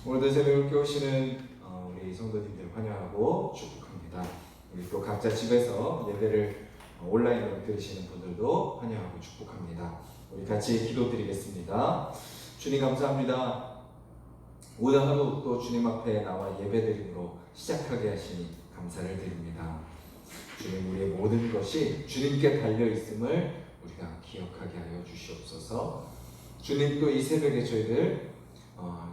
오늘도 새벽에 함께 오시는 우리 성도님들 환영하고 축복합니다. 우리 또 각자 집에서 예배를 온라인으로 들으시는 분들도 환영하고 축복합니다. 우리 같이 기도드리겠습니다. 주님 감사합니다. 오늘 하루 또 주님 앞에 나와 예배드림으로 시작하게 하시니 감사를 드립니다. 주님, 우리의 모든 것이 주님께 달려있음을 우리가 기억하게 하여 주시옵소서. 주님, 또 이 새벽에 저희들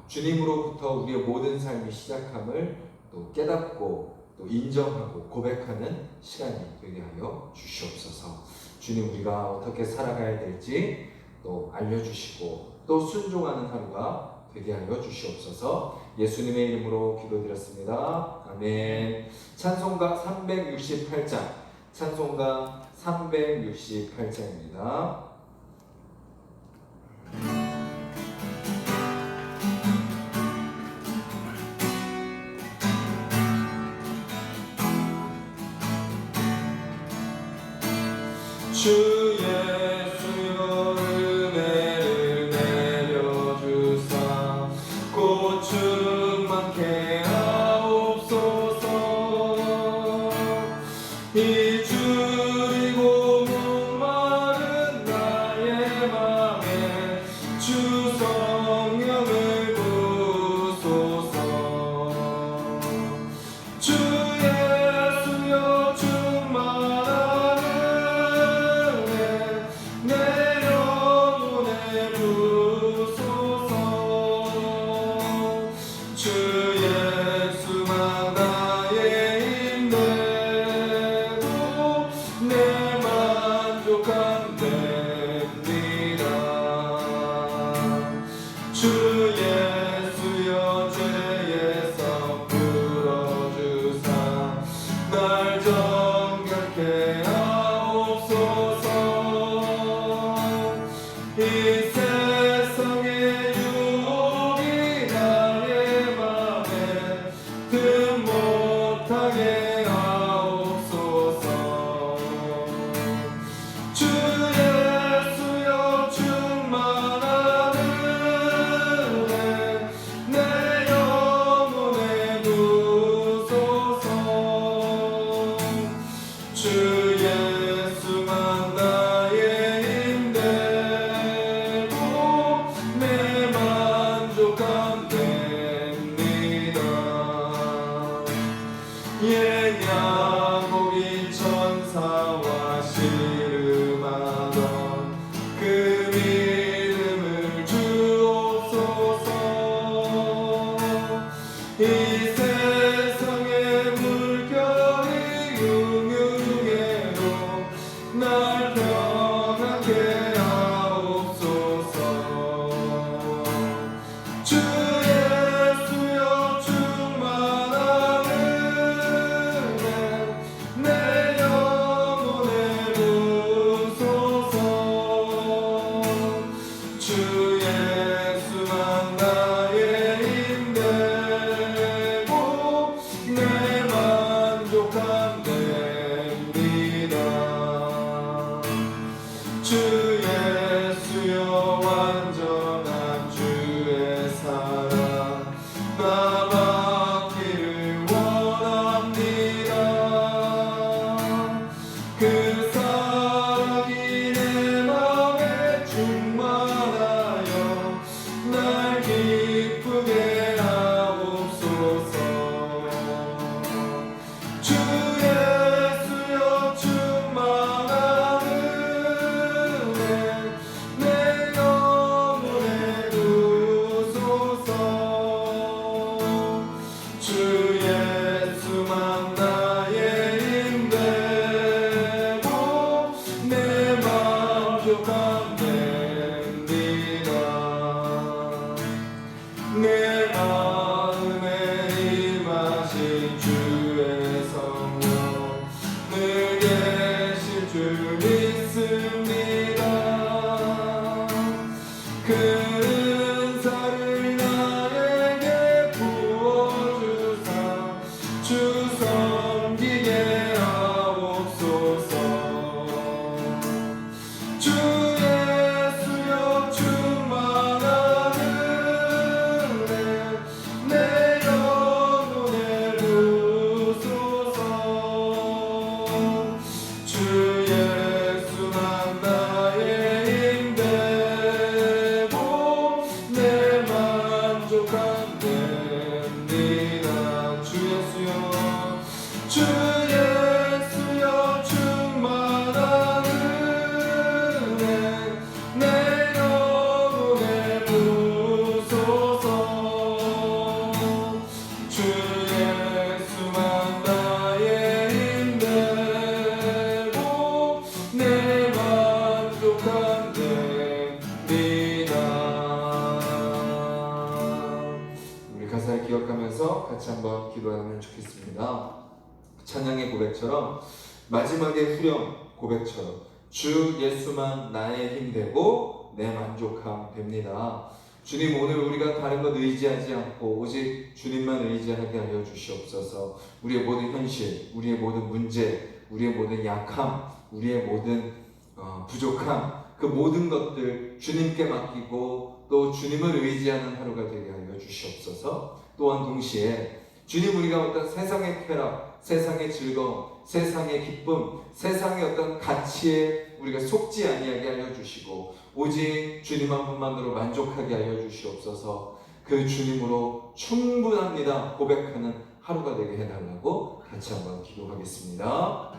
주님으로부터 우리의 모든 삶이 시작함을 또 깨닫고 또 인정하고 고백하는 시간이 되게 하여 주시옵소서. 주님, 우리가 어떻게 살아가야 될지 또 알려주시고 또 순종하는 하루가 되게 하여 주시옵소서. 예수님의 이름으로 기도드렸습니다. 아멘. 찬송가 368장, 찬송가 368장입니다. 주 예수여 은혜를 내려주사 곧 충만케 하옵소서. 이 줄이고 목마른 나의 맘에 주 성령을 부소서. 주 예수여 충만한 내 영혼에 부소서. 주 예수만 나의 힘되고 내 만족함 됩니다. 주 예수여 죄에서 풀어주사 날 정결케 하옵소서. 이 세상의 유혹이 나의 맘에 든 못하게 하옵소서. 주 예수여 충만한 은혜 내 영혼에 부소서. 주 예수만 나의 힘되고 내 만족함 됩니다. 예 야곱이 천사와 씨름하던 그 믿음을 주옵소서. 이 세상의 물결이 흉흉해도 날 평안케 하옵소서. 주 예수여 충만한 은혜 내 영혼에 부소서. 주 예수만 나의 힘되고 내 만족함 됩니다. 주 예수여 완전한 주의 사랑 나 받기를 원합니다. 그 사랑이 내 맘에 충만하여 날 기쁘게 하옵소서. 주 예수여 충만한 은혜 내 영혼에 부소서. 주 예수만 나의 힘되고 내 만족함 됩니다. 내 마음에 임하신 주의 성령 늘 계실 줄 믿습니다. 그 은사를 나에게 부어주사 주 섬기게 하옵소서. 주 위해서 같이 한번 기도하면 좋겠습니다. 찬양의 고백처럼 마지막의 후렴 고백처럼 주 예수만 나의 힘 되고 내 만족함 됩니다. 주님, 오늘 우리가 다른 것 의지하지 않고 오직 주님만 의지하게 하여 주시옵소서. 우리의 모든 현실, 우리의 모든 문제, 우리의 모든 약함, 우리의 모든 부족함, 그 모든 것들 주님께 맡기고 또 주님을 의지하는 하루가 되게 하여 주시옵소서. 또한 동시에 주님, 우리가 어떤 세상의 쾌락, 세상의 즐거움, 세상의 기쁨, 세상의 어떤 가치에 우리가 속지 아니하게 하여 주시고 오직 주님 한 분만으로 만족하게 하여 주시옵소서. 그 주님으로 충분합니다 고백하는 하루가 되게 해달라고 같이 한번 기도하겠습니다.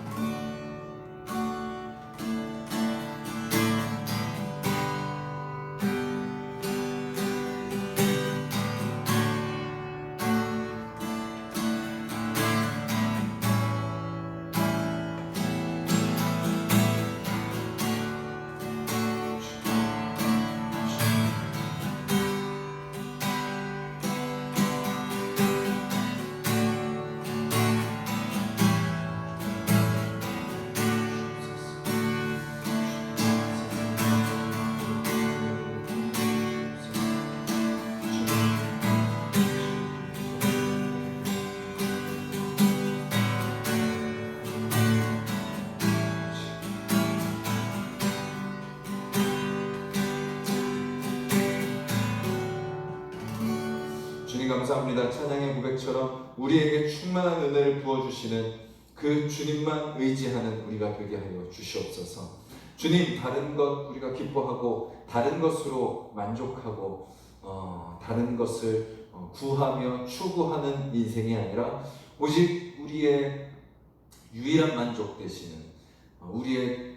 주님 감사합니다. 찬양의 고백처럼 우리에게 충만한 은혜를 부어주시는 그 주님만 의지하는 우리가 되게 하여 주시옵소서. 주님, 다른 것 우리가 기뻐하고 다른 것으로 만족하고 다른 것을 구하며 추구하는 인생이 아니라 오직 우리의 유일한 만족 되시는 우리의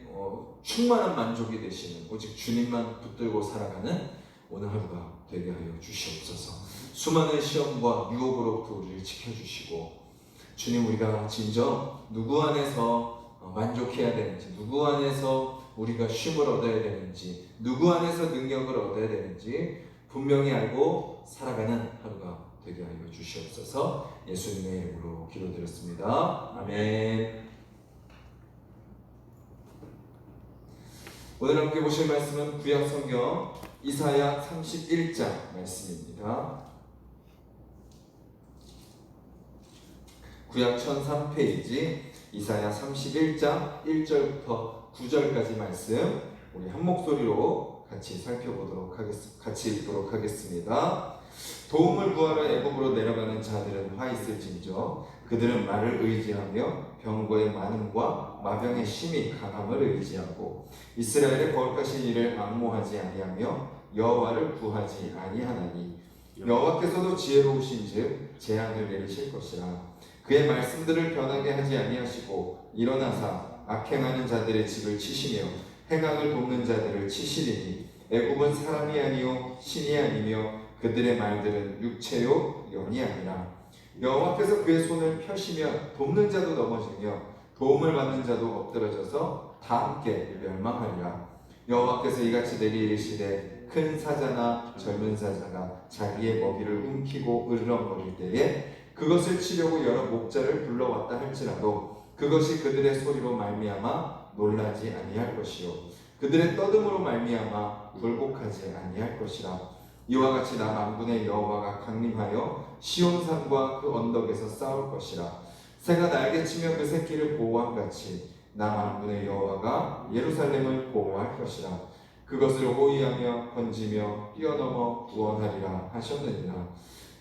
충만한 만족이 되시는 오직 주님만 붙들고 살아가는 오늘 하루가 되게 하여 주시옵소서. 수많은 시험과 유혹으로부터 우리를 지켜주시고 주님, 우리가 진정 누구 안에서 만족해야 되는지, 누구 안에서 우리가 쉼을 얻어야 되는지, 누구 안에서 능력을 얻어야 되는지 분명히 알고 살아가는 하루가 되게 하여 주시옵소서. 예수님의 이름으로 기도드렸습니다. 아멘. 오늘 함께 보실 말씀은 구약 성경 이사야 31장 말씀입니다. 구약 1003페이지 이사야 31장 1절부터 9절까지 말씀 우리 한 목소리로 같이 살펴보도록 같이 읽도록 하겠습니다. 도움을 구하러 애굽으로 내려가는 자들은 화 있을진저 그들은 말을 의지하며 병거의 많음과 마병의 심히 강함을 의지하고 이스라엘의 거룩하신 이를 앙모하지 아니하며 여호와를 구하지 아니하나니 여호와께서도 지혜로우신즉 재앙을 내리실 것이라. 그의 말씀들을 변하게 하지 아니하시고 일어나사 악행하는 자들의 집을 치시며 행악을 돕는 자들을 치시리니 애굽은 사람이 아니요 신이 아니며 그들의 말들은 육체요 영이 아니라. 여호와께서 그의 손을 펴시면 돕는 자도 넘어지며 도움을 받는 자도 엎드러져서 다 함께 멸망하리라. 여호와께서 이같이 내리시되 큰 사자나 젊은 사자가 자기의 먹이를 움키고 으르렁거릴 때에 그것을 치려고 여러 목자를 불러왔다 할지라도 그것이 그들의 소리로 말미암아 놀라지 아니할 것이요 그들의 떠듬으로 말미암아 굴복하지 아니할 것이라. 이와 같이 나 만군의 여호와가 강림하여 시온산과 그 언덕에서 싸울 것이라. 새가 날개치며 그 새끼를 보호함 같이 나 만군의 여호와가 예루살렘을 보호할 것이라. 그것을 호위하며 건지며 뛰어넘어 구원하리라 하셨느니라.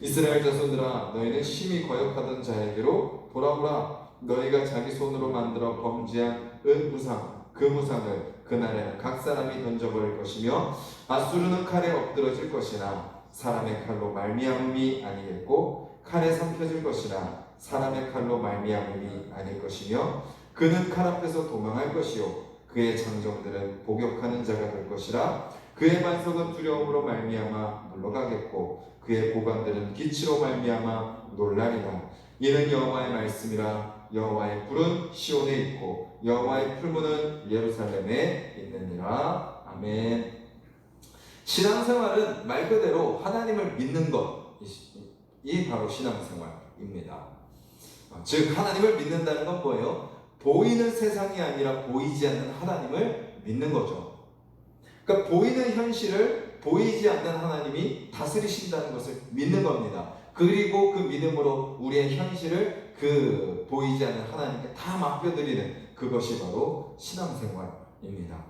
이스라엘 자손들아, 너희는 심히 거역하던 자에게로 돌아오라. 너희가 자기 손으로 만들어 범죄한 은우상 그 무상을 그날에는 각 사람이 던져버릴 것이며 아수르는 칼에 엎드러질 것이나 사람의 칼로 말미암음이 아니겠고 칼에 삼켜질 것이나 사람의 칼로 말미암음이 아닐 것이며 그는 칼 앞에서 도망할 것이요 그의 장정들은 복역하는 자가 될 것이라. 그의 반석은 두려움으로 말미암아 물러가겠고 그의 보관들은 기치로 말미암아 놀라리라. 이는 여호와의 말씀이라. 여호와의 뿔은 시온에 있고 여호와의 풀무는 예루살렘에 있느니라. 아멘. 신앙생활은 말 그대로 하나님을 믿는 것이 바로 신앙생활입니다. 즉 하나님을 믿는다는 건 뭐예요? 보이는 세상이 아니라 보이지 않는 하나님을 믿는 거죠. 그러니까 보이는 현실을 보이지 않는 하나님이 다스리신다는 것을 믿는 겁니다. 그리고 그 믿음으로 우리의 현실을 그 보이지 않는 하나님께 다 맡겨드리는 그것이 바로 신앙생활입니다.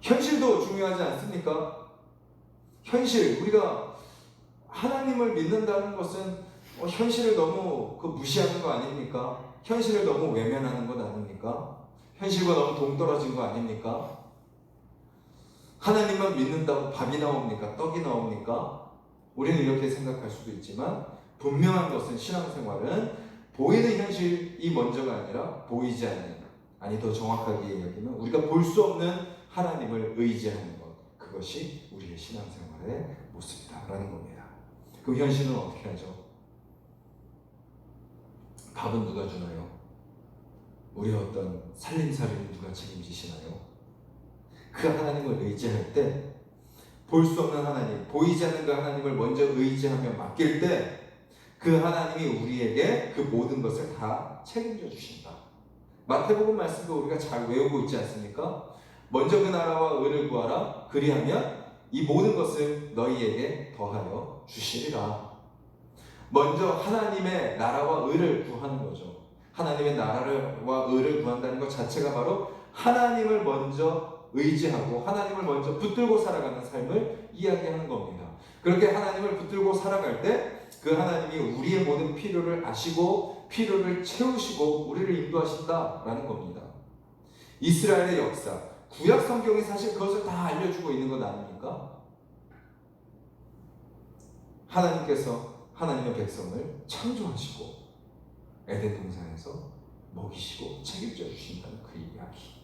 현실도 중요하지 않습니까? 현실, 우리가 하나님을 믿는다는 것은 현실을 너무 무시하는 거 아닙니까? 현실을 너무 외면하는 것 아닙니까? 현실과 너무 동떨어진 거 아닙니까? 하나님만 믿는다고 밥이 나옵니까? 떡이 나옵니까? 우리는 이렇게 생각할 수도 있지만 분명한 것은 신앙생활은 보이는 현실이 먼저가 아니라 보이지 않는, 아니 더 정확하게 이야기하면 우리가 볼 수 없는 하나님을 의지하는 것, 그것이 우리의 신앙생활의 모습이다라는 겁니다. 그럼 현실은 어떻게 하죠? 밥은 누가 주나요? 우리의 어떤 살림살이를 누가 책임지시나요? 그 하나님을 의지할 때, 볼 수 없는 하나님, 보이지 않는 그 하나님을 먼저 의지하며 맡길 때 그 하나님이 우리에게 그 모든 것을 다 책임져 주신다. 마태복음 말씀도 우리가 잘 외우고 있지 않습니까? 먼저 그 나라와 의를 구하라. 그리하면 이 모든 것을 너희에게 더하여 주시리라. 먼저 하나님의 나라와 의를 구하는 거죠. 하나님의 나라와 의를 구한다는 것 자체가 바로 하나님을 먼저 의지하고 하나님을 먼저 붙들고 살아가는 삶을 이야기하는 겁니다. 그렇게 하나님을 붙들고 살아갈 때 그 하나님이 우리의 모든 필요를 아시고 필요를 채우시고 우리를 인도하신다라는 겁니다. 이스라엘의 역사, 구약 성경이 사실 그것을 다 알려주고 있는 것 아닙니까? 하나님께서 하나님의 백성을 창조하시고 에덴 동산에서 먹이시고 책임져 주신다는 그 이야기.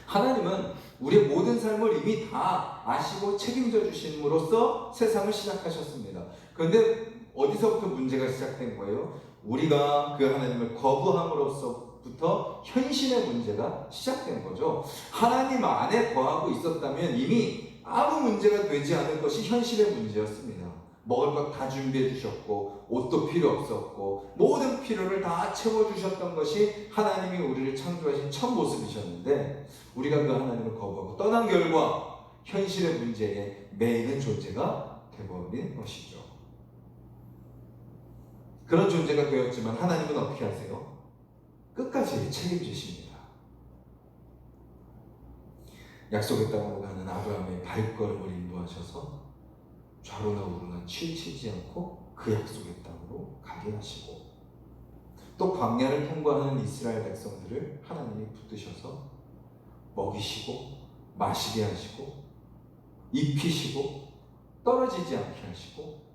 하나님은 우리의 모든 삶을 이미 다 아시고 책임져 주심으로써 세상을 시작하셨습니다. 그런데 어디서부터 문제가 시작된 거예요? 우리가 그 하나님을 거부함으로써부터 현실의 문제가 시작된 거죠. 하나님 안에 거하고 있었다면 이미 아무 문제가 되지 않을 것이 현실의 문제였습니다. 먹을 것 다 준비해 주셨고 옷도 필요 없었고 모든 필요를 다 채워주셨던 것이 하나님이 우리를 창조하신 첫 모습이셨는데 우리가 그 하나님을 거부하고 떠난 결과 현실의 문제에 매이는 존재가 되어버린 것이죠. 그런 존재가 되었지만 하나님은 어떻게 하세요? 끝까지 책임지십니다. 약속의 땅으로 가는 아브라함의 발걸음을 인도하셔서 좌로나 우로나 치우치지 않고 그 약속의 땅으로 가게 하시고 또 광야를 통과하는 이스라엘 백성들을 하나님이 붙드셔서 먹이시고 마시게 하시고 입히시고 떨어지지 않게 하시고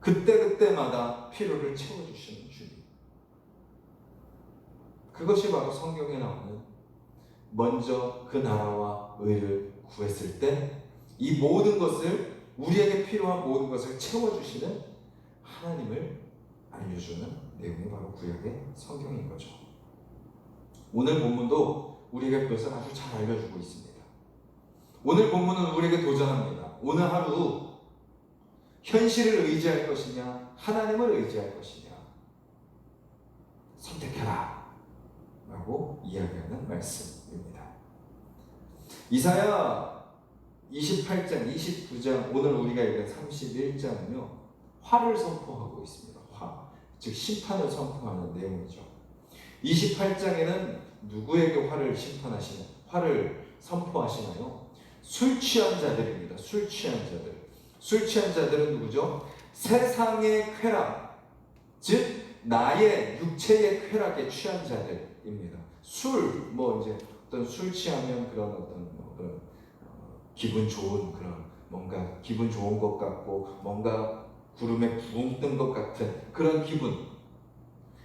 그때그때마다 필요를 채워주시는 주님. 그것이 바로 성경에 나오는 먼저 그 나라와 의를 구했을 때 이 모든 것을 우리에게 필요한 모든 것을 채워주시는 하나님을 알려주는 내용이 바로 구약의 성경인 거죠. 오늘 본문도 우리에게 그것을 아주 잘 알려주고 있습니다. 오늘 본문은 우리에게 도전합니다. 오늘 하루 현실을 의지할 것이냐 하나님을 의지할 것이냐 선택해라 라고 이야기하는 말씀입니다. 이사야 28장, 29장, 오늘 우리가 읽은 31장은요 화를 선포하고 있습니다. 화, 즉 심판을 선포하는 내용이죠. 28장에는 누구에게 화를 선포하시나요? 술 취한 자들입니다. 술 취한 자들. 술 취한 자들은 누구죠? 세상의 쾌락, 즉 나의 육체의 쾌락에 취한 자들입니다. 술, 이제 어떤 술 취하면 그런 그런 기분 좋은 그런 뭔가 기분 좋은 것 같고 뭔가 구름에 붕 뜬 것 같은 그런 기분.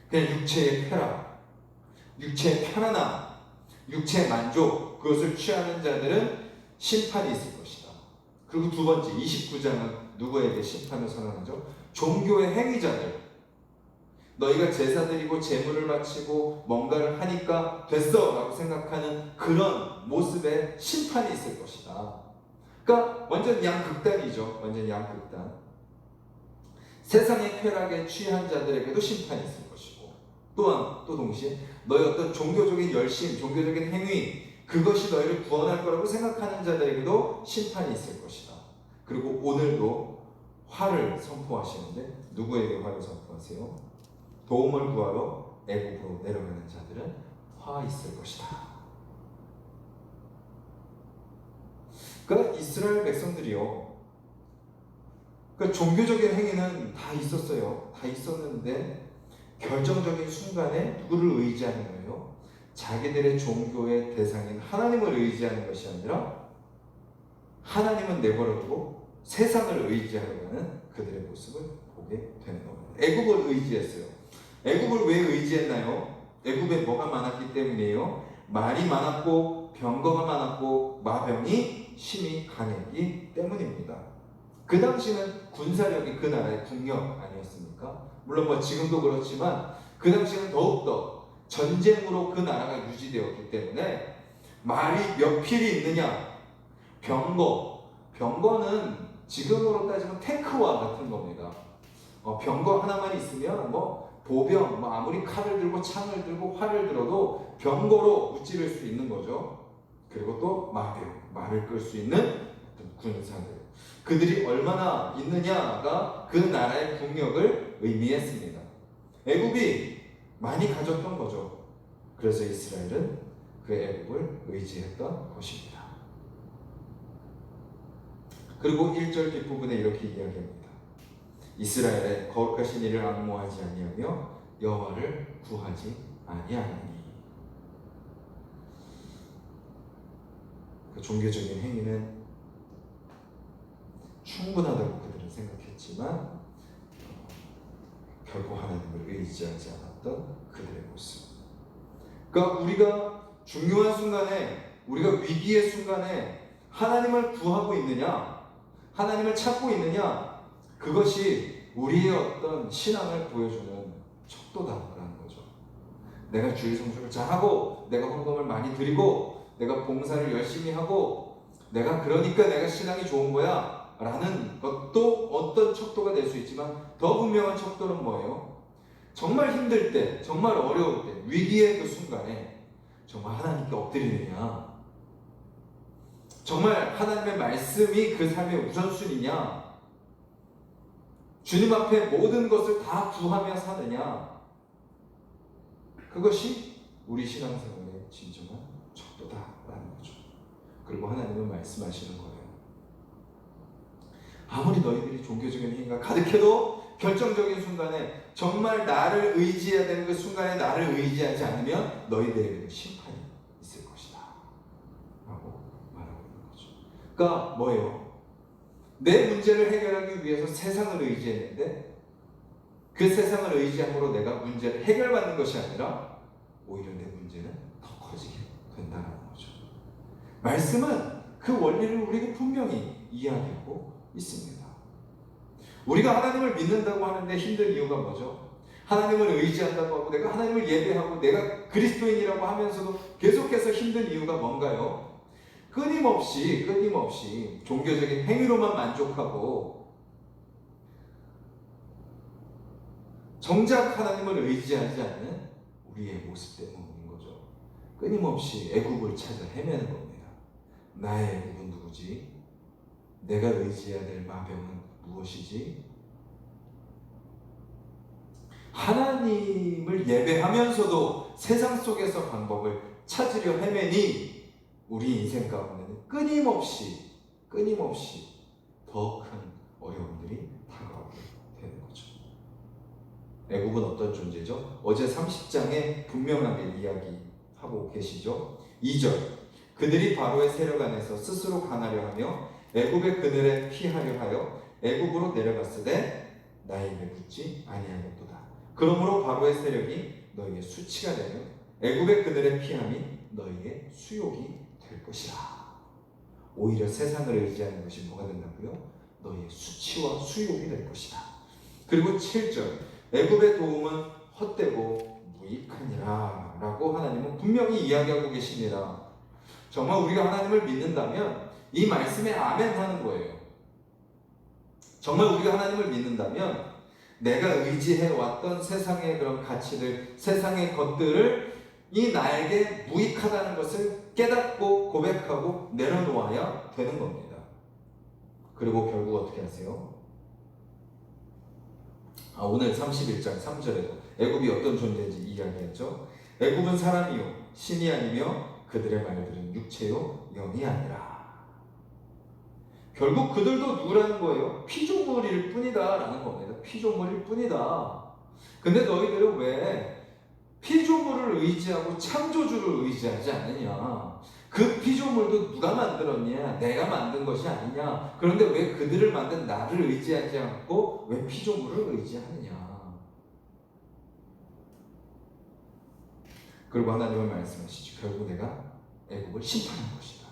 그냥 육체의 쾌락, 육체의 편안함, 육체의 만족, 그것을 취하는 자들은 심판이 있을 것이다. 그리고 두 번째 29장은 누구에게 심판을 선언하죠? 종교의 행위자들. 너희가 제사 드리고 제물을 바치고 뭔가를 하니까 됐어 라고 생각하는 그런 모습에 심판이 있을 것이다. 그러니까 완전 양극단이죠. 완전 양극단. 세상의 쾌락에 취한 자들에게도 심판이 있을 것이고, 또한 또 동시에 너의 어떤 종교적인 열심, 종교적인 행위, 그것이 너희를 구원할 거라고 생각하는 자들에게도 심판이 있을 것이다. 그리고 오늘도 화를 선포하시는데 누구에게 화를 선포하세요? 도움을 구하러 애국으로 내려가는 자들은 화 있을 것이다. 그러니까 이스라엘 백성들이요, 그러니까 종교적인 행위는 다 있었어요. 다 있었는데 결정적인 순간에 누구를 의지하는 거예요? 자기들의 종교의 대상인 하나님을 의지하는 것이 아니라 하나님은 내버려두고 세상을 의지하려 하는 그들의 모습을 보게 되는 겁니다. 애굽을 의지했어요. 애굽을 왜 의지했나요? 애굽에 뭐가 많았기 때문이에요? 말이 많았고 병거가 많았고 마병이 심히 강했기 때문입니다. 그 당시는 군사력이 그 나라의 국력 아니었습니까? 물론 뭐 지금도 그렇지만 그 당시는 더욱더 전쟁으로 그 나라가 유지되었기 때문에 말이 몇 필이 있느냐, 병거는 지금으로 따지면 탱크와 같은 겁니다. 병거 하나만 있으면 뭐 보병, 아무리 칼을 들고 창을 들고 활을 들어도 병거로 무찌를 수 있는 거죠. 그리고 또 마병, 말을 끌 수 있는 어떤 군사들, 그들이 얼마나 있느냐가 그 나라의 국력을 의미했습니다. 애굽이 많이 가졌던 거죠. 그래서 이스라엘은 그 애굽을 의지했던 것입니다. 그리고 1절 뒷부분에 이렇게 이야기합니다. 이스라엘의 거룩하신 이를 앙모하지 아니하며 여호와를 구하지 아니하니. 그 종교적인 행위는 충분하다고 그들은 생각했지만 결코 하나님을 의지하지 않았던 그들의 모습. 그러니까 우리가 중요한 순간에, 우리가 위기의 순간에 하나님을 구하고 있느냐, 하나님을 찾고 있느냐, 그것이 우리의 어떤 신앙을 보여주는 척도다라는 거죠. 내가 주일 성수를 잘하고, 내가 헌금을 많이 드리고, 내가 봉사를 열심히 하고, 그러니까 내가 신앙이 좋은 거야 라는 것도 어떤 척도가 될 수 있지만, 더 분명한 척도는 뭐예요? 정말 힘들 때, 정말 어려울 때, 위기의 그 순간에 정말 하나님께 엎드리느냐, 정말 하나님의 말씀이 그 삶의 우선순위냐, 주님 앞에 모든 것을 다 구하며 사느냐, 그것이 우리 신앙생활의 진정한 척도다라는 거죠. 그리고 하나님은 말씀하시는 거예요. 아무리 너희들이 종교적인 행위가 가득해도 결정적인 순간에 정말 나를 의지해야 되는 그 순간에 나를 의지하지 않으면 너희들에게 심판이 있을 것이다 라고 말하고 있는 거죠. 그러니까 뭐예요? 내 문제를 해결하기 위해서 세상을 의지했는데 그 세상을 의지함으로 내가 문제를 해결받는 것이 아니라 오히려 내 문제는 더 커지게 된다는 거죠. 말씀은 그 원리를 우리에게 분명히 이야기하고 있습니다. 우리가 하나님을 믿는다고 하는데 힘든 이유가 뭐죠? 하나님을 의지한다고 하고 내가 하나님을 예배하고 내가 그리스도인이라고 하면서도 계속해서 힘든 이유가 뭔가요? 끊임없이 종교적인 행위로만 만족하고 정작 하나님을 의지하지 않는 우리의 모습 때문인 거죠. 끊임없이 애굽을 찾아 헤매는 겁니다. 나의 애굽은 누구지? 내가 의지해야 될 마병은 무엇이지? 하나님을 예배하면서도 세상 속에서 방법을 찾으려 헤매니 우리 인생 가운데는 끊임없이 더 큰 어려움들이 다가오게 되는 거죠. 애굽은 어떤 존재죠? 어제 30장에 분명하게 이야기하고 계시죠. 2절, 그들이 바로의 세력 안에서 스스로 강하려 하며 애굽의 그늘에 피하려 하여 애굽으로 내려갔으되 나의 입에 붙지 아니하였도다. 그러므로 바로의 세력이 너희의 수치가 되며 애굽의 그늘에 피함이 너희의 수욕이 될 것이라. 오히려 세상을 의지하는 것이 뭐가 된다고요? 너희의 수치와 수욕이 될 것이다. 그리고 7절, 애굽의 도움은 헛되고 무익하니라 라고 하나님은 분명히 이야기하고 계십니다. 정말 우리가 하나님을 믿는다면 이 말씀에 아멘 하는 거예요. 정말 우리가 하나님을 믿는다면 내가 의지해왔던 세상의 그런 가치들, 세상의 것들을 이 나에게 무익하다는 것을 깨닫고 고백하고 내려놓아야 되는 겁니다. 그리고 결국 어떻게 하세요? 오늘 31장 3절에도 애굽이 어떤 존재인지 이야기했죠. 애굽은 사람이요 신이 아니며 그들의 말들은 육체요 영이 아니라. 결국 그들도 누구라는 거예요? 피조물일 뿐이다 라는 겁니다. 피조물일 뿐이다. 근데 너희들은 왜 피조물을 의지하고 창조주를 의지하지 않느냐? 그 피조물도 누가 만들었냐? 내가 만든 것이 아니냐? 그런데 왜 그들을 만든 나를 의지하지 않고 왜 피조물을 의지하느냐? 그리고 하나님은 말씀하시죠. 결국 내가 애국을 심판한 것이다.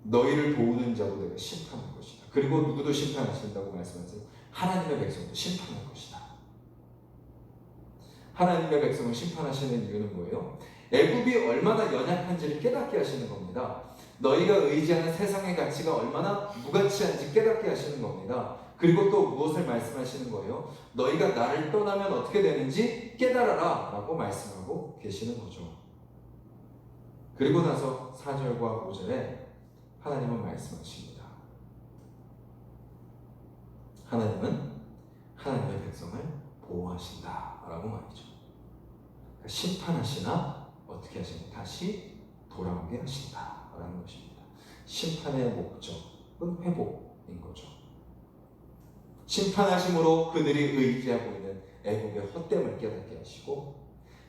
너희를 도우는 자도 내가 심판할 것이다. 그리고 누구도 심판하신다고 말씀하세요. 하나님의 백성도 심판할 것이다. 하나님의 백성을 심판하시는 이유는 뭐예요? 애굽이 얼마나 연약한지를 깨닫게 하시는 겁니다. 너희가 의지하는 세상의 가치가 얼마나 무가치한지 깨닫게 하시는 겁니다. 그리고 또 무엇을 말씀하시는 거예요? 너희가 나를 떠나면 어떻게 되는지 깨달아라 라고 말씀하고 계시는 거죠. 그리고 나서 4절과 5절에 하나님은 말씀하십니다. 하나님은 하나님의 백성을 보호하신다 라고 말이죠. 그러니까 심판하시나 어떻게 하시냐? 다시 돌아오게 하신다 라는 것입니다. 심판의 목적은 회복인 거죠. 심판하심으로 그들이 의지하고 있는 애국의 헛됨을 깨닫게 하시고,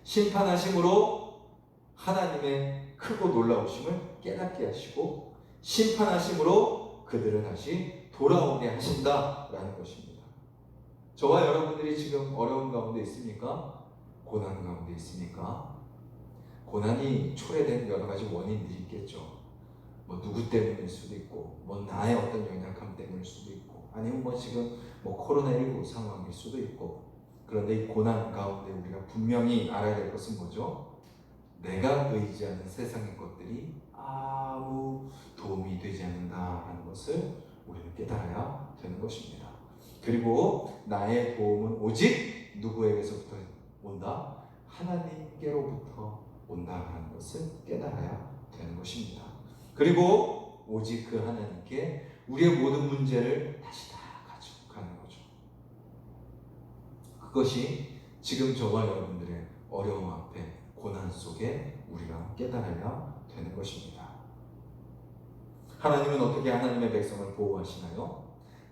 심판하심으로 하나님의 크고 놀라우심을 깨닫게 하시고, 심판하심으로 그들을 다시 돌아오게 하신다라는 것입니다. 저와 여러분들이 지금 어려운 가운데 있습니까? 고난 가운데 있습니까? 고난이 초래된 여러 가지 원인들이 있겠죠. 누구 때문일 수도 있고, 나의 어떤 연약함 때문일 수도 있고, 아니면 지금 코로나19 상황일 수도 있고. 그런데 이 고난 가운데 우리가 분명히 알아야 될 것은 뭐죠? 내가 의지하는 세상의 것들이 아무 도움이 되지 않는다라는 것을 우리는 깨달아야 되는 것입니다. 그리고 나의 도움은 오직 누구에게서부터 온다? 하나님께로부터 온다라는 것을 깨달아야 되는 것입니다. 그리고 오직 그 하나님께 우리의 모든 문제를 다시 다 가지고 가는 거죠. 그것이 지금 저와 여러분들의 어려움 앞에, 고난 속에 우리가 깨달아야 되는 것입니다. 하나님은 어떻게 하나님의 백성을 보호하시나요?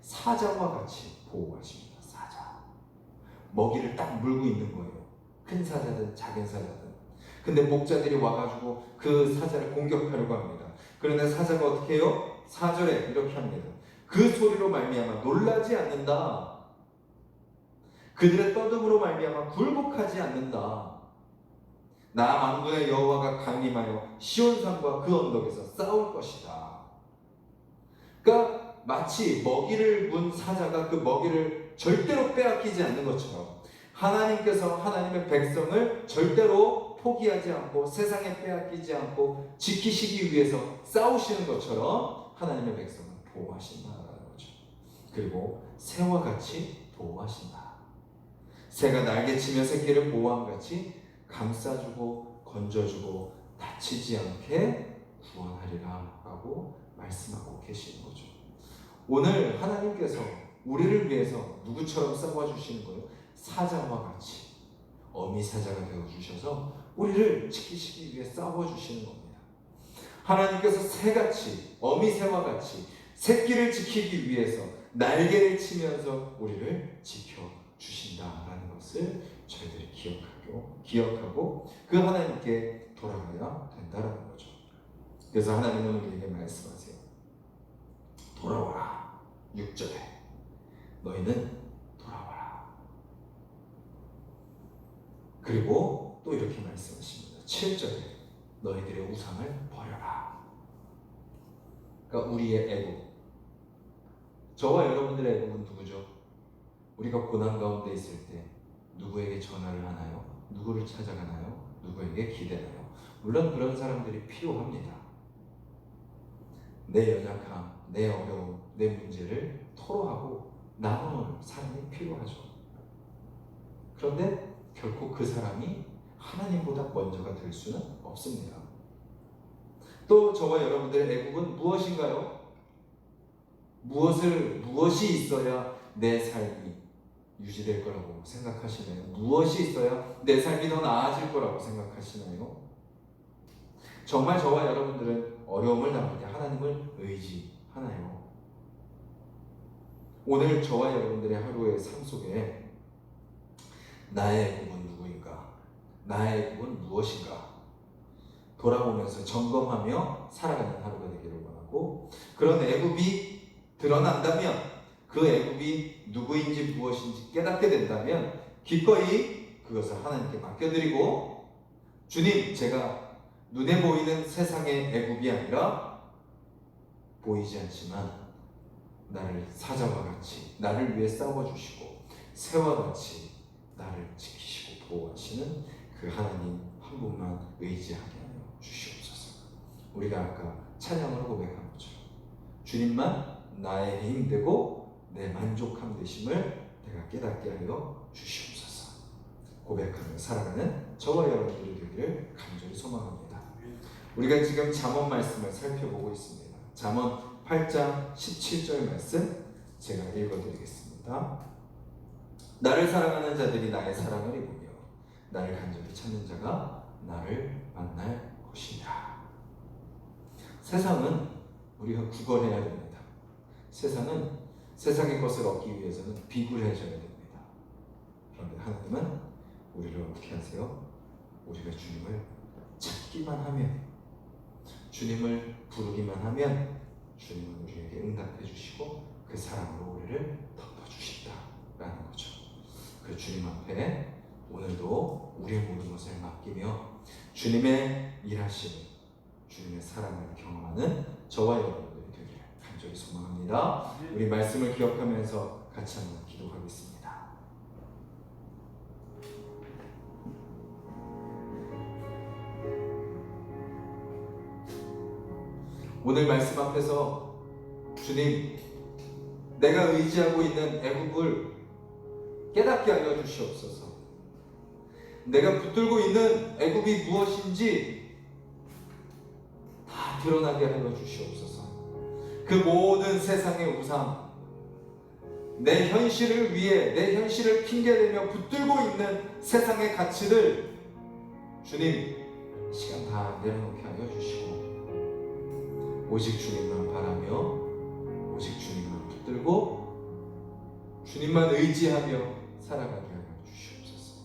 사자와 같이 보호하십니다. 사자. 먹이를 딱 물고 있는 거예요. 큰 사자든 작은 사자든. 근데 목자들이 와가지고 그 사자를 공격하려고 합니다. 그런데 사자가 어떻게 해요? 4절에 이렇게 합니다. 그 소리로 말미암아 놀라지 않는다. 그들의 떠듬으로 말미암아 굴복하지 않는다. 나 만군의 여호와가 강림하여 시온산과 그 언덕에서 싸울 것이다. 그러니까 마치 먹이를 문 사자가 그 먹이를 절대로 빼앗기지 않는 것처럼 하나님께서 하나님의 백성을 절대로 포기하지 않고 세상에 빼앗기지 않고 지키시기 위해서 싸우시는 것처럼 하나님의 백성을 보호하신다는 거죠. 그리고 새와 같이 보호하신다. 새가 날개치며 새끼를 보호함 같이 감싸주고 건져주고 다치지 않게 구원하리라 라고 말씀하고 계시는 거죠. 오늘 하나님께서 우리를 위해서 누구처럼 싸워주시는 거예요? 사자와 같이 어미 사자가 되어주셔서 우리를 지키시기 위해 싸워주시는 겁니다. 하나님께서 새같이 어미 새와 같이 새끼를 지키기 위해서 날개를 치면서 우리를 지켜주신다라는 것을 저희들이 기억하고 그 하나님께 돌아가야 된다는 거죠. 그래서 하나님은 우리에게 말씀하세요. 돌아와라. 6절에 너희는 돌아와라. 그리고 또 이렇게 말씀하십니다. 7절에 너희들의 우상을 버려라. 그러니까 우리의 애국, 저와 여러분들의 애국은 누구죠? 우리가 고난 가운데 있을 때 누구에게 전화를 하나요? 누구를 찾아가나요? 누구에게 기대나요? 물론 그런 사람들이 필요합니다. 내 연약함, 내 어려움, 내 문제를 토로하고 나누는 사람이 필요하죠. 그런데 결코 그 사람이 하나님보다 먼저가 될 수는 없습니다. 또 저와 여러분들의 애국은 무엇인가요? 무엇이 있어야 내 삶이 유지될 거라고 생각하시나요? 무엇이 있어야 내 삶이 더 나아질 거라고 생각하시나요? 정말 저와 여러분들은 어려움을 당할 때 하나님을 의지하나요? 오늘 저와 여러분들의 하루의 삶 속에 나의 애국은 누구인가? 나의 애국은 무엇인가? 돌아보면서 점검하며 살아가는 하루가 되기를 원하고, 그런 애국이 드러난다면, 그 애국이 누구인지 무엇인지 깨닫게 된다면 기꺼이 그것을 하나님께 맡겨드리고, 주님, 제가 눈에 보이는 세상의 애국이 아니라 보이지 않지만 나를 사자와 같이 나를 위해 싸워주시고 새와 같이 나를 지키시고 보호하시는 그 하나님 한 분만 의지하게 하여 주시옵소서. 우리가 아까 찬양으로 고백한 것처럼 주님만 나의 힘되고 내 만족함 되심을 내가 깨닫게 하여 주시옵소서. 고백하며 살아가는 저와 여러분들이 되기를 간절히 소망합니다. 우리가 지금 잠언 말씀을 살펴보고 있습니다. 잠언 8장 17절 말씀 제가 읽어드리겠습니다. 나를 사랑하는 자들이 나의 사랑을 입으며 나를 간절히 찾는 자가 나를 만날 것이다. 세상은 우리가 구걸해야 됩니다. 세상은 세상의 것을 얻기 위해서는 비굴해져야 됩니다. 그런데 하나님은 우리를 어떻게 하세요? 우리가 주님을 찾기만 하면, 주님을 부르기만 하면 주님은 우리에게 응답해 주시고 그 사랑으로 우리를 덮어주신다라는 거죠. 그 주님 앞에 오늘도 우리의 모든 것을 맡기며 주님의 일하심을, 주님의 사랑을 경험하는 저와 여러분들이 되기를 간절히 소망합니다. 우리 말씀을 기억하면서 같이 한번 기도하겠습니다. 오늘 말씀 앞에서 주님, 내가 의지하고 있는 애국을 깨닫게 하여 주시옵소서. 내가 붙들고 있는 애국이 무엇인지 다 드러나게 하여 주시옵소서. 그 모든 세상의 우상, 내 현실을 위해 내 현실을 핑계대며 붙들고 있는 세상의 가치를 주님, 시간 다 내려놓게 하여 주시고 오직 주님만 바라며 오직 주님만 붙들고 주님만 의지하며 살아가게 하여 주시옵소서.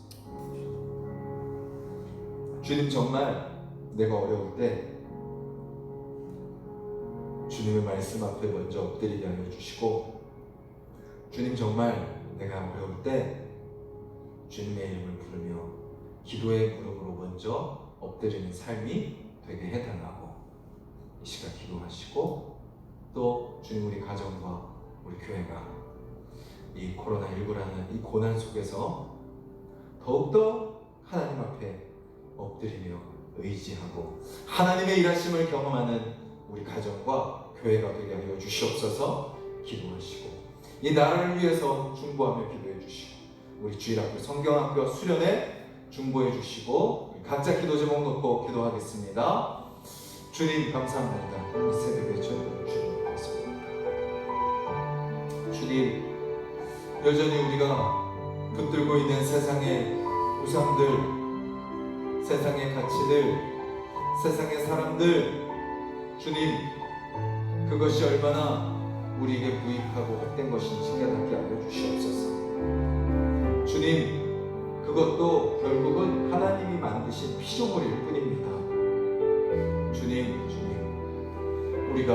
주님, 정말 내가 어려울 때 주님의 말씀 앞에 먼저 엎드리게 하여 주시고, 주님, 정말 내가 어려울 때 주님의 이름을 부르며 기도의 무릎으로 먼저 엎드리는 삶이 되게 해달라고 이 시간 기도하시고, 또 주님, 우리 가정과 우리 교회가 이 코로나19라는 이 고난 속에서 더욱더 하나님 앞에 엎드리며 의지하고 하나님의 일하심을 경험하는 우리 가정과 교회가 되게 하여 주시옵소서. 기도하시고 이 나라를 위해서 중보하며 기도해 주시고, 우리 주일학교, 성경학교 수련회 중보해 주시고, 각자 기도 제목 놓고 기도하겠습니다. 주님, 감사합니다. 이 새벽에 저희를 주님 고맙습니다. 주님, 여전히 우리가 붙들고 있는 세상의 우상들, 세상의 가치들, 세상의 사람들, 주님, 그것이 얼마나 우리에게 무익하고 헛된 것인지 깨닫게 하여 주시옵소서. 주님, 그것도 결국은 하나님이 만드신 피조물일 뿐입니다. 주님, 우리가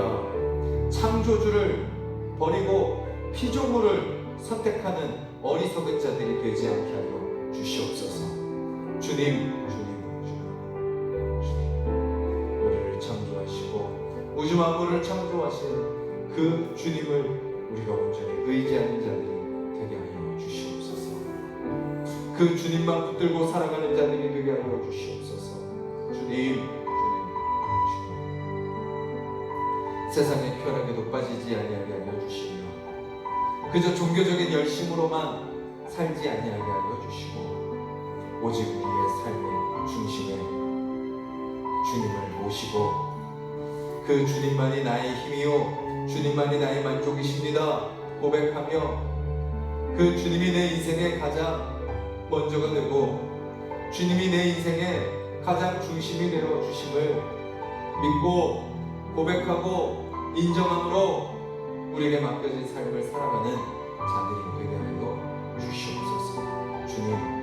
창조주를 버리고 피조물을 선택하는 어리석은 자들이 되지 않게 하여 주시옵소서. 주님, 우리를 창조하시고 우주 만물을 창조하신 그 주님을 우리가 온전히 의지하는 자들이 되게 하여 주시옵소서. 그 주님만 붙들고 살아가는 자들이 되게 하여 주시옵소서. 주님, 세상의 쾌락에도 빠지지 아니하게 하여 주시며 그저 종교적인 열심으로만 살지 아니하게 하여 주시고 오직 우리의 삶의 중심에 주님을 모시고 그 주님만이 나의 힘이요 주님만이 나의 만족이십니다 고백하며 그 주님이 내 인생의 가장 먼저가 되고 주님이 내 인생의 가장 중심이 되어 주심을 믿고 고백하고 인정함으로 우리에게 맡겨진 삶을 살아가는 자들이 되게 하여 주시옵소서. 주님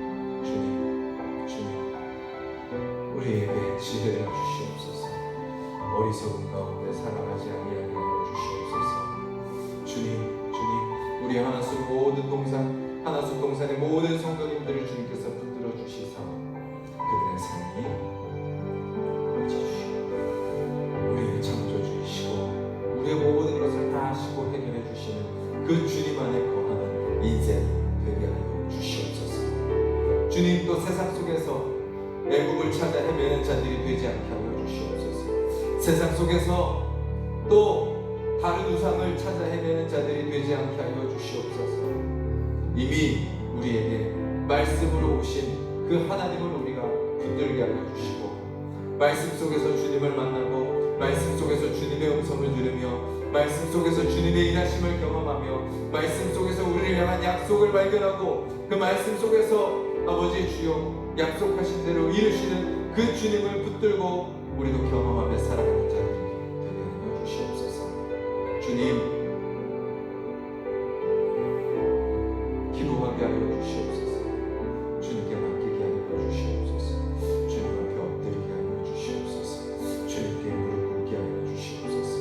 우리에게 지혜를 주시옵소서. 어리석은 가운데 살아가지 아니하게 하여 주시옵소서. 주님 우리 하나수 모든 동산의 모든 성도님들을 주님께서 붙들어 주시사 그들의 삶이 넓어지시고 우리의 창조주이시고 우리의 모든 것을 다 하시고 해결해 주시는 그 주님 안에 거하는 인생 되게 하여 주시옵소서. 주님 또 세상 속에서 애국을 찾아 헤매는 자들이 되지 않게 하여 주시옵소서. 세상 속에서 또 다른 우상을 찾아 헤매는 자들이 되지 않게 하여 주시옵소서. 이미 우리에게 말씀으로 오신 그 하나님을 우리가 붙들게 하여 주시고 말씀 속에서 주님을 만나고 말씀 속에서 주님의 음성을 들으며 말씀 속에서 주님의 일하심을 경험하며 말씀 속에서 우리를 향한 약속을 발견하고 그 말씀 속에서 아버지 주여 약속하신 대로 이루시는 그 주님을 붙들고 우리도 경험하며 살아가는 자들이 되게 하여 주시옵소서. 주님 기도하게 하여 주시옵소서. 주님께 맡기게 하여 주시옵소서. 주님 앞에 엎드리게 하여 주시옵소서. 주님께 무릎 꿇게 하여 주시옵소서.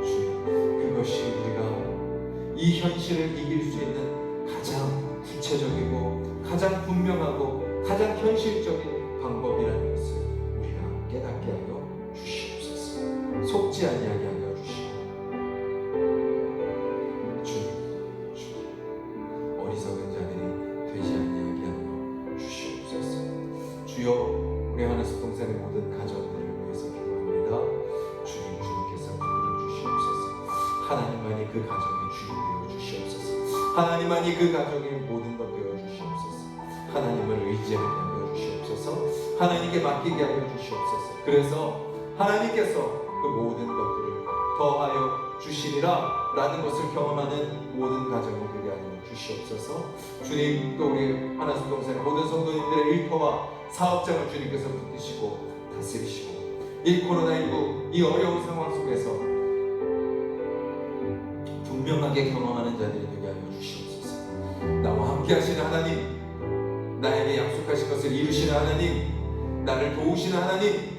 주님 그것이 우리가 이 현실을 이길 수 있는 가장 구체적이고 가장 분명하고 가장 현실적인 방법이라는 것을 우리가 깨닫게 하여 주시옵소서. 속지 아니하게 하여 주시옵소서. 어리석은 자들이 되지 아니하게 하여 주시옵소서. 주여 우리 하나씩 동산의 모든 가정들을 위해서 기도합니다. 주님께서 붙들어 주시옵소서. 하나님만이 그 가정의 주인 되어 주시옵소서. 하나님만이 그 가정의 모든 것 되어 주시옵소서. 하나님을 의지하게 하여 주시옵소서. 하나님께 맡기게 하여 주시옵소서. 그래서 하나님께서 그 모든 것들을 더하여 주시리라 라는 것을 경험하는 모든 가정이 되게 하여 주시옵소서. 주님 또 우리 하나씩 동산의 모든 성도님들의 일터와 사업장을 주님께서 붙드시고 다스리시고 이 코로나19 이 어려운 상황 속에서 분명하게 경험하는 자들이 되게 하여 주시옵소서. 나와 함께 하시는 하나님, 나에게 약속하신 것을 이루시는 하나님, 나를 도우시는 하나님,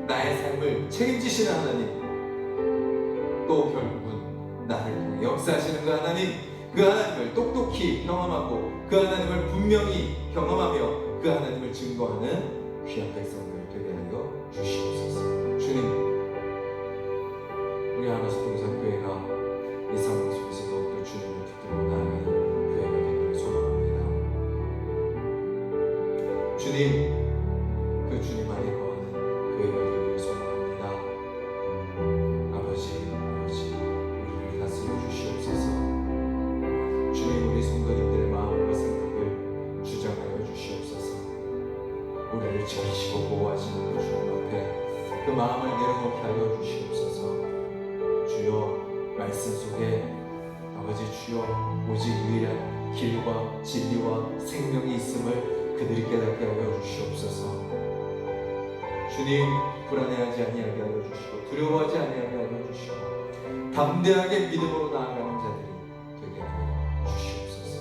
나의 삶을 책임지시는 하나님, 또 결국은 나를 통해 역사하시는 그 하나님, 그 하나님을 똑똑히 경험하고 그 하나님을 분명히 경험하며 그 하나님을 증거하는 귀한 백성들 되게 하여 주시옵소서. 주님 우리 하나씩 동산교회가 이 상황 속에서 더욱더 주님을 붙들고 나아가는 교회가 되기를 소망합니다. 주님 그 주님 안에 거하는 교회가 되기를 소망합니다. 아버지 우리를 다스려 주시옵소서. 주님 우리 성도님들의 마음과 생각을 주장하여 주시옵소서. 우리를 지키시고 보호하시는 그 주님 앞에 그 마음을 내려놓게 하여 주시옵소서. 주여 말씀 속에 아버지 주여 오직 유일한 길과 진리와 생명이 있음을 그들이 깨닫게 하여 주시옵소서. 주님 불안해하지 아니하게 하여 주시고 두려워하지 아니하게 하여 주시고 담대하게 믿음으로 나아가는 자들이 되게 하여 주시옵소서.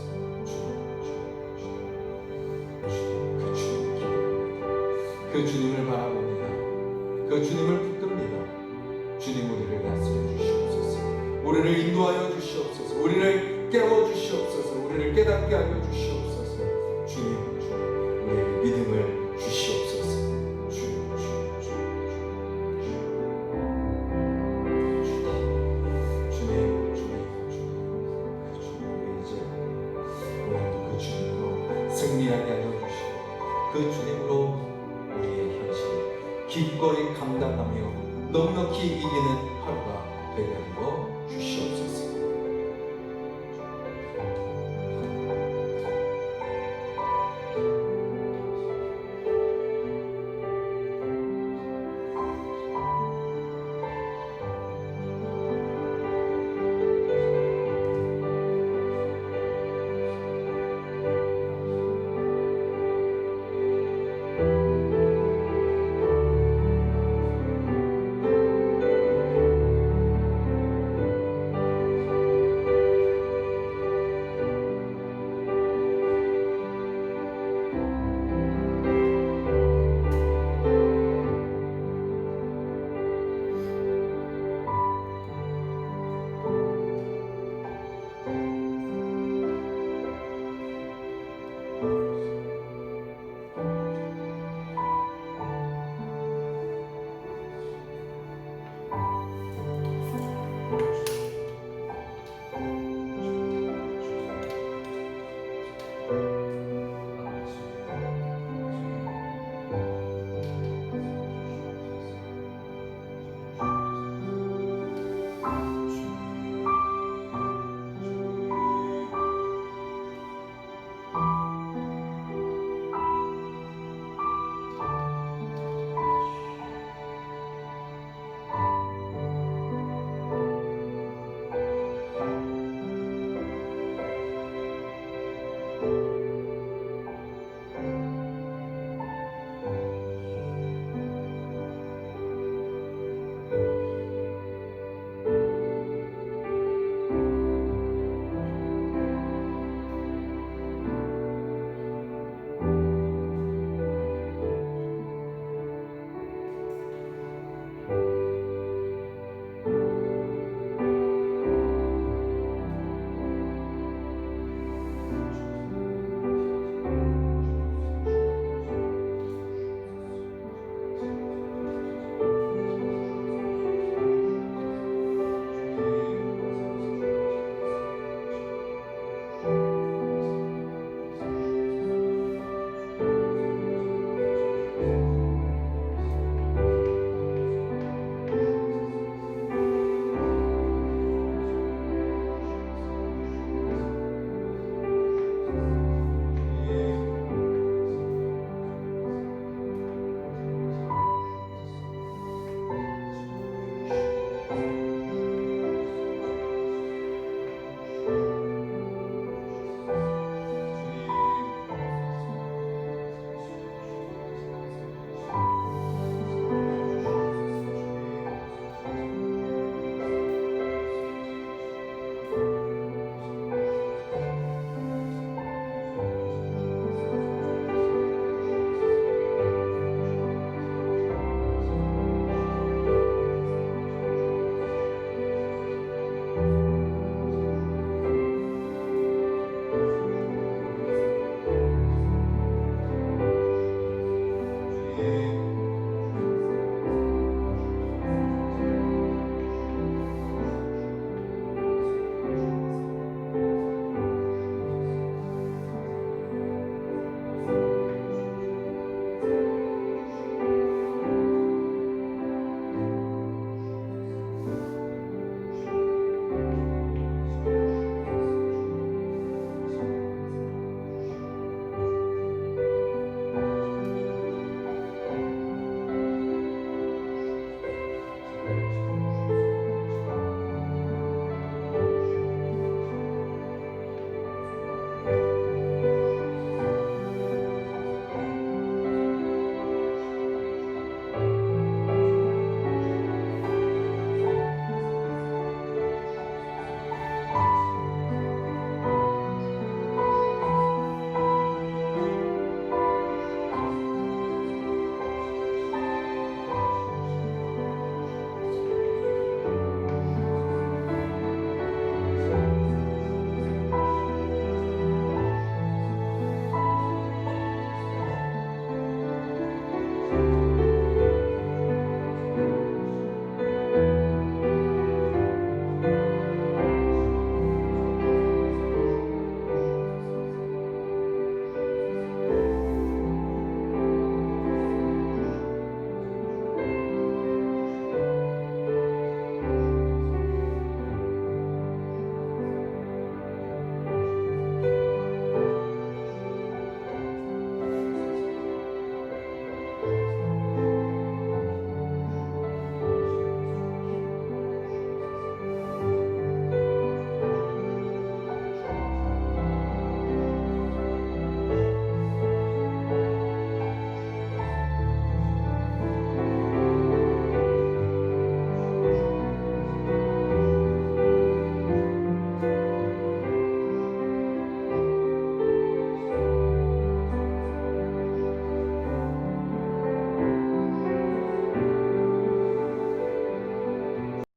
그 주님을 바라봅니다. 그 주님을 붙듭니다. 주님 우리를 다스려 주시옵소서. 우리를 인도하여 주시옵소서. 우리를 깨워 주시옵소서. 우리를 깨닫게 하여 주시옵소서. 주님 우리에게 믿음을 주시옵소서. 승리하게 하여 주시고 그 주님으로 우리의 현실 기꺼이 감당하며 넉넉히 이기는 하루가 예배하여 주시옵소서.